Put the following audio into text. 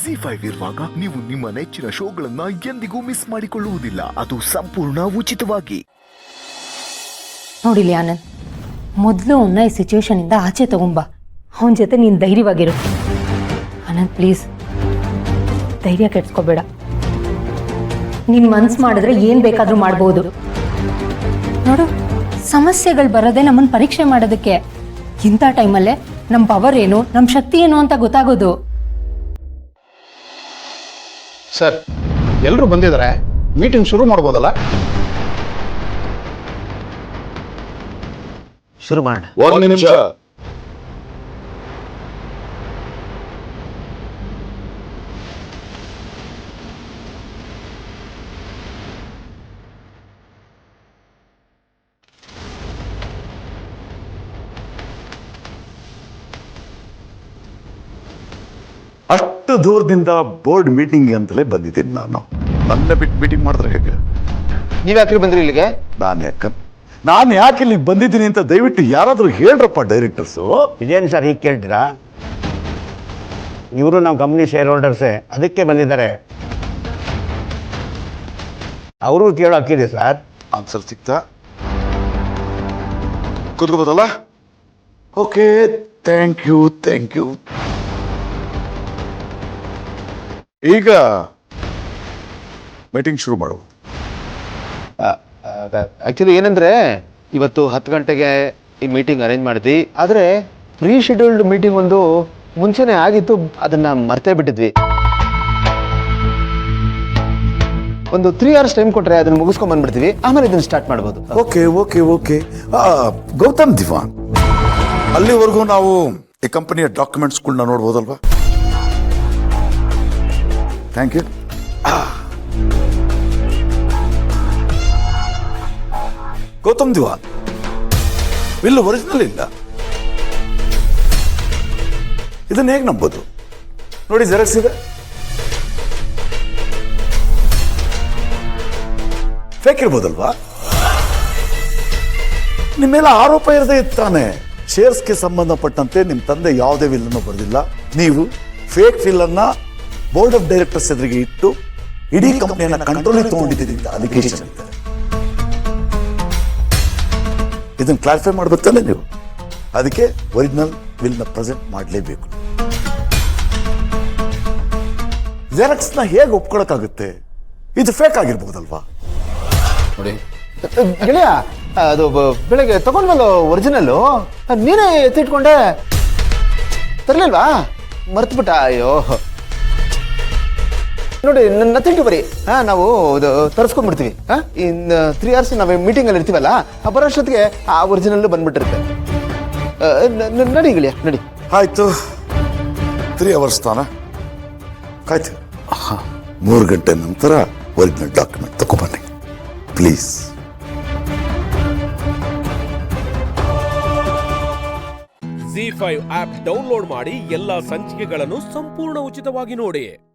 ZEE5 ಇರುವಾಗ ನೀವು ನಿಮ್ಮ ನೆಚ್ಚಿನ ಶೋಗಳನ್ನ ಎಂದಿಗೂ ಮಿಸ್ ಮಾಡಿಕೊಳ್ಳುವುದಿಲ್ಲ. ಅದು ಸಂಪೂರ್ಣ ಉಚಿತವಾಗಿ. ನೋಡಿಲಿ ಆನಂದ್, ಮೊದಲು ಅವನ್ನ ಈ ಸಿಚುವೇಶನ್ ಇಂದ ಆಚೆ ತಗೊಂಬ. ಅವನ ಜೊತೆ ನೀನು ಧೈರ್ಯವಾಗಿರು. ಆನಂದ್ ಪ್ಲೀಸ್, ಧೈರ್ಯ ಕೆಡ್ಸ್ಕೋಬೇಡ. ನೀನ್ ಮನ್ಸು ಮಾಡಿದ್ರೆ ಏನ್ ಬೇಕಾದ್ರೂ ಮಾಡ್ಬೋದು. ನೋಡು, ಸಮಸ್ಯೆಗಳು ಬರೋದೇ ನಮ್ಮನ್ನ ಪರೀಕ್ಷೆ ಮಾಡೋದಕ್ಕೆ. ಇಂಥ ಟೈಮಲ್ಲೇ ನಮ್ಮ ಪವರ್ ಏನು, ನಮ್ಮ ಶಕ್ತಿ ಏನು ಅಂತ ಗೊತ್ತಾಗೋದು. ಸರ್, ಎಲ್ಲರೂ ಬಂದಿದ್ದಾರೆ, ಮೀಟಿಂಗ್ ಶುರು ಮಾಡ್ಬೋದಲ್ಲ? ಶುರು ಮಾಡ. ಒಂದು ನಿಮಿಷ. ಅಷ್ಟು ದೂರದಿಂದ ಬೋರ್ಡ್ ಮೀಟಿಂಗ್ ಅಂತಲೇ ಬಂದಿದ್ದೀನಿ ನಾನು. ನನ್ನ ಬಿಟ್ಟು ಮೀಟಿಂಗ್ ಮಾಡಿದ್ರೆ ಹೇಗೆ? ನೀವ್ ಯಾಕ್ರಿ ಬಂದ್ರಿ ಇಲ್ಲಿಗೆ? ನಾನು ಯಾಕೆ ಇಲ್ಲಿಗೆ ಬಂದಿದ್ದೀನಿ ಅಂತ ದಯವಿಟ್ಟು ಯಾರಾದ್ರೂ ಹೇಳ್ರಪ್ಪ ಡೈರೆಕ್ಟರ್ಸು. ಇದೇನು ಸರ್ ಹೀಗೆ ಕೇಳ್ತೀರಾ? ಇವರು ನಮ್ಮ ಕಂಪ್ನಿ ಶೇರ್ ಹೋಲ್ಡರ್ಸೇ, ಅದಕ್ಕೆ ಬಂದಿದ್ದಾರೆ. ಅವರು ಕೇಳೋ ಹಕ್ಕಿದೆ ಸರ್. ಆನ್ಸರ್ ಸಿಗ್ತಾ ಕೂತ್ಕೋಬೋದಲ್ಲ? Okay, thank you. ಈಗ ಮೀಟಿಂಗ್ ಶುರು ಮಾಡು. ಆಕ್ಚುಲಿ ಏನಂದ್ರೆ, ಇವತ್ತು 10 ಗಂಟೆಗೆ ಈ ಮೀಟಿಂಗ್ ಅರೇಂಜ್ ಮಾಡಿದ್ವಿ. ಆದರೆ ಪ್ರೀ ಶೆಡ್ಯೂಲ್ಡ್ ಮೀಟಿಂಗ್ ಒಂದು ಮುಂಚೆನೆ ಆಗಿತ್ತು, ಅದನ್ನ ಮರ್ತೇ ಬಿಟ್ಟಿದ್ವಿ. ಒಂದು 3 hours ಟೈಮ್ ಕೊಟ್ರೆ ಅದನ್ನ ಮುಗಿಸ್ಕೊಂಡ್ ಬಂದ್ಬಿಡ್ತೀವಿ, ಆಮೇಲೆ ಇದನ್ನ ಸ್ಟಾರ್ಟ್ ಮಾಡ್ಬೋದು. ಓಕೆ. ಗೌತಮ್ ದಿವಾನ್, ಅಲ್ಲಿವರೆಗೂ ನಾವು ಈ ಕಂಪನಿಯ ಡಾಕ್ಯುಮೆಂಟ್ಸ್ಗಳನ್ನ ನೋಡ್ಬೋದಲ್ವಾ? Thank you. Gautam Diwan, will original ಇಲ್ಲ. ಇದನ್ನ ಹೇಗೆ ನಂಬೋದು? ನೋಡಿ, ಜೆರಾಕ್ಸ್ ಇದೆ. ಫೇಕ್ ಇರ್ಬೋದಲ್ವಾ? ನಿಮ್ಮೆಲ್ಲ ಆರೋಪ ಇರದೇ ಇತ್ತಾನೆ. ಶೇರ್ಸ್ಗೆ ಸಂಬಂಧಪಟ್ಟಂತೆ ನಿಮ್ಮ ತಂದೆ ಯಾವುದೇ ವಿಲ್ಲನ್ನು ಬರೆದಿಲ್ಲ. ನೀವು ಫೇಕ್ ವಿಲ್ಲನ್ನ ಬೋರ್ಡ್ ಆಫ್ ಡೈರೆಕ್ಟರ್ಸ್ ಎದುರಿಗೆ ಇಟ್ಟು ಇಡೀ ಕಂಪನಿಯನ್ನ ಕಂಟ್ರೋಲಿಗೆ ತಗೊಂಡಿದ್ದೀರಿ ಅಂತ ಅಲಿಗೇಷನ್ ಇದೆ. ಇದನ್ನು ಕ್ಲಾರಿಫೈ ಮಾಡ್ಬೇಕು ತಾನೆ ನೀವು? ಅದಕ್ಕೆ ಒರಿಜಿನಲ್ ವಿಲ್ ನ ಪ್ರೆಸೆಂಟ್ ಮಾಡಲೇಬೇಕು. ಜೆರಾಕ್ಸ್ ನ ಹೇಗೆ ಒಪ್ಕೊಳಕ್ಕಾಗುತ್ತೆ? ಇದು ಫೇಕ್ ಆಗಿರ್ಬೋದಲ್ವಾ? ನೋಡಿ ಗೆಳೆಯ, ಅದು ಬೆಳಗ್ಗೆ ತಗೊಂಡ್ವಲ್ಲ ಒರಿಜಿನಲ್ಲು, ನೀನೇ ಎತ್ತಿಟ್ಕೊಂಡೆ, ತರಲಿಲ್ವಾ? ಮರ್ತ್ಬಿಟ್ಟ. ಅಯ್ಯೋ ನೋಡಿ, ನಥಿಂಗ್ ಟು ಬರಿ. ನಾವು ತರಿಸ್ಕೊಂಡ್ಬಿಡ್ತೀವಿ. ಇನ್ನು 3 hours ನಾವು ಮೀಟಿಂಗ್ ಅಲ್ಲಿ ಇರ್ತೀವಲ್ಲ, ಬರೋಷ್ಟೊತ್ತಿಗೆ ಆ ಒರಿಜಿನಲ್ ಬಂದ್ಬಿಟ್ಟಿರುತ್ತೆ. ನಡಿ ಗೆಳೆಯ, ನಡಿ. ಆಯ್ತು, 3 hours ತಾನ ಆಯ್ತು. 3 ಗಂಟೆ ನಂತರ ಒರಿಜಿನಲ್ ಡಾಕ್ಯುಮೆಂಟ್ ತಗೊಂಡ್ಬನ್ನಿ ಪ್ಲೀಸ್. ZEE5 ಆಪ್ ಡೌನ್ಲೋಡ್ ಮಾಡಿ ಎಲ್ಲಾ ಸಂಚಿಕೆಗಳನ್ನು ಸಂಪೂರ್ಣ ಉಚಿತವಾಗಿ ನೋಡಿ.